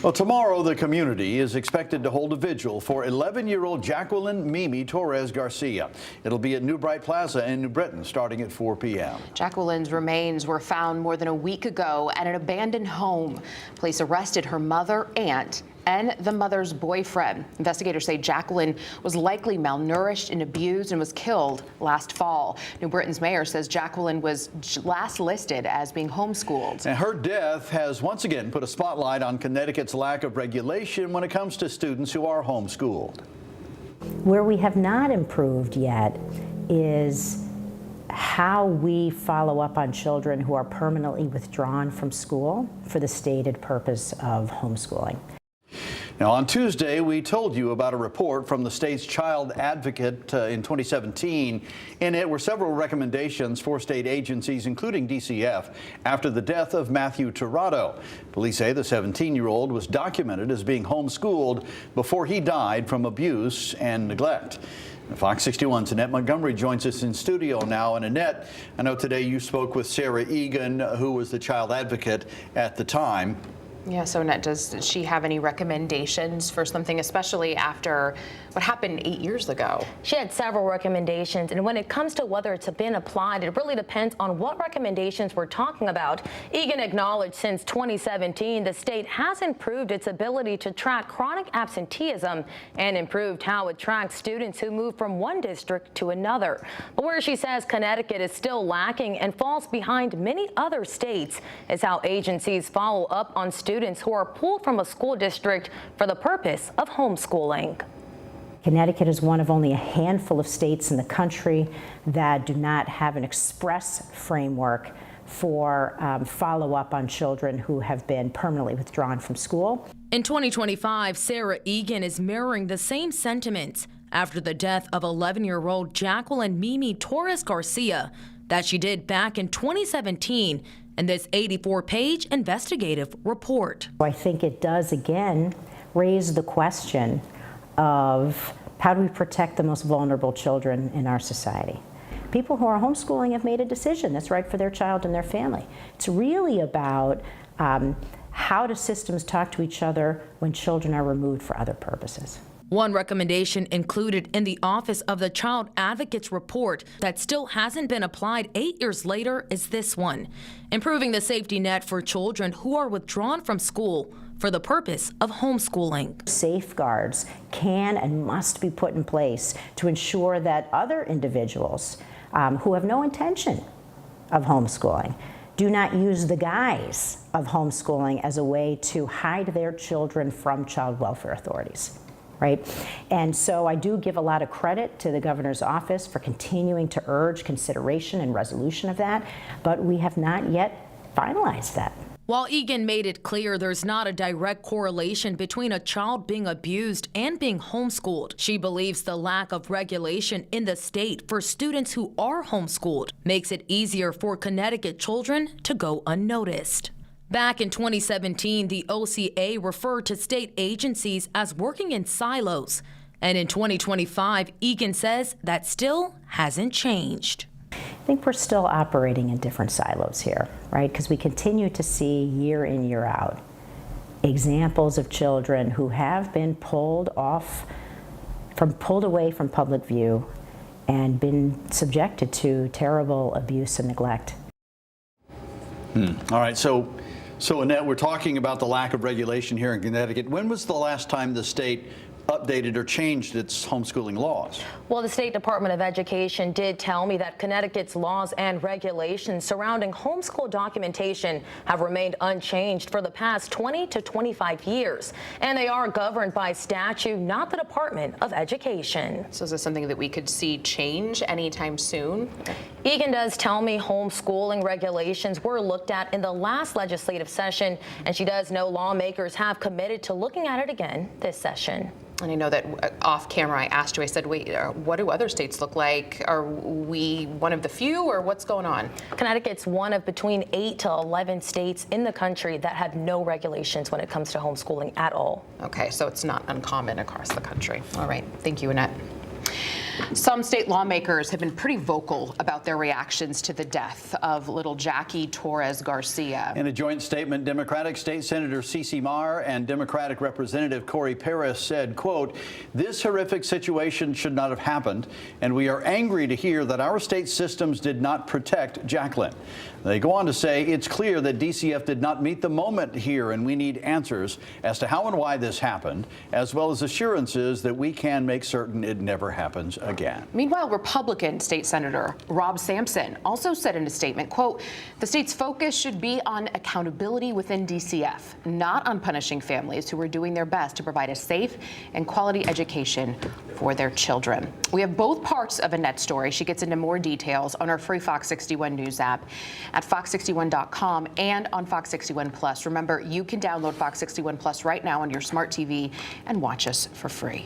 Well, tomorrow the community is expected to hold a vigil for 11-year-old Jacqueline Torres-Garcia. It'll be at New Bright Plaza in New Britain starting at 4 p.m. Jacqueline's remains were found more than a week ago at an abandoned home. Police arrested her mother, aunt, and the mother's boyfriend. Investigators say Jacqueline was likely malnourished and abused and was killed last fall. New Britain's mayor says Jacqueline was last listed as being homeschooled. And her death has once again put a spotlight on Connecticut's lack of regulation when it comes to students who are homeschooled. Where we have not improved yet is how we follow up on children who are permanently withdrawn from school for the stated purpose of homeschooling. Now, on Tuesday, we told you about a report from the state's child advocate in 2017. In it were several recommendations for state agencies, including DCF, after the death of Matthew Tirado. Police say the 17-year-old was documented as being homeschooled before he died from abuse and neglect. Fox 61's Annette Montgomery joins us in studio now. And Annette, I know today you spoke with Sarah Egan, who was the child advocate at the time. Yeah, so Annette, does she have any recommendations for something, especially after what happened 8 years ago? She had several recommendations, and when it comes to whether it's been applied, it really depends on what recommendations we're talking about. Egan acknowledged since 2017 the state has improved its ability to track chronic absenteeism and improved how it tracks students who move from one district to another. But where she says Connecticut is still lacking and falls behind many other states is how agencies follow up on students who are pulled from a school district for the purpose of homeschooling. Connecticut is one of only a handful of states in the country that do not have an express framework for follow-up on children who have been permanently withdrawn from school. In 2025, Sarah Egan is mirroring the same sentiments after the death of 11-year-old Jacqueline Torres-Garcia that she did back in 2017 in this 84-page investigative report. I think it does again raise the question of how do we protect the most vulnerable children in our society. People who are homeschooling have made a decision that's right for their child and their family. It's really about how do systems talk to each other when children are removed for other purposes. One recommendation included in the Office of the Child Advocate's report that still hasn't been applied 8 years later is this one: improving the safety net for children who are withdrawn from school for the purpose of homeschooling. Safeguards can and must be put in place to ensure that other individuals who have no intention of homeschooling do not use the guise of homeschooling as a way to hide their children from child welfare authorities. Right? And so I do give a lot of credit to the governor's office for continuing to urge consideration and resolution of that, but we have not yet finalized that. While Egan made it clear there's not a direct correlation between a child being abused and being homeschooled, she believes the lack of regulation in the state for students who are homeschooled makes it easier for Connecticut children to go unnoticed. Back in 2017, the OCA referred to state agencies as working in silos. And in 2025, Egan says that still hasn't changed. I think we're still operating in different silos here, right? Because we continue to see year in, year out examples of children who have been pulled away from public view and been subjected to terrible abuse and neglect. All right, so Annette, we're talking about the lack of regulation here in Connecticut. When was the last time the state updated or changed its homeschooling laws? Well, the State Department of Education did tell me that Connecticut's laws and regulations surrounding homeschool documentation have remained unchanged for the past 20 to 25 years, and they are governed by statute, not the Department of Education. So is this something that we could see change anytime soon? Egan does tell me homeschooling regulations were looked at in the last legislative session, and she does know lawmakers have committed to looking at it again this session. And I know that off camera I asked you, I said, wait, what do other states look like? Are we one of the few, or what's going on? Connecticut's one of between 8 to 11 states in the country that have no regulations when it comes to homeschooling at all. Okay, so it's not uncommon across the country. All right, thank you, Annette. Some state lawmakers have been pretty vocal about their reactions to the death of little Jackie Torres-Garcia. In a joint statement, Democratic State Senator Cece Marr and Democratic Representative Corey Paris said, quote, "This horrific situation should not have happened, and we are angry to hear that our state systems did not protect Jacqueline." They go on to say it's clear that DCF did not meet the moment here, and we need answers as to how and why this happened, as well as assurances that we can make certain it never happens again. Meanwhile, Republican State Senator Rob Sampson also said in a statement, quote, "The state's focus should be on accountability within DCF, not on punishing families who are doing their best to provide a safe and quality education for their children." We have both parts of Annette's story. She gets into more details on our free Fox 61 News app at fox61.com and on Fox 61 Plus. Remember, you can download Fox 61 Plus right now on your smart TV and watch us for free.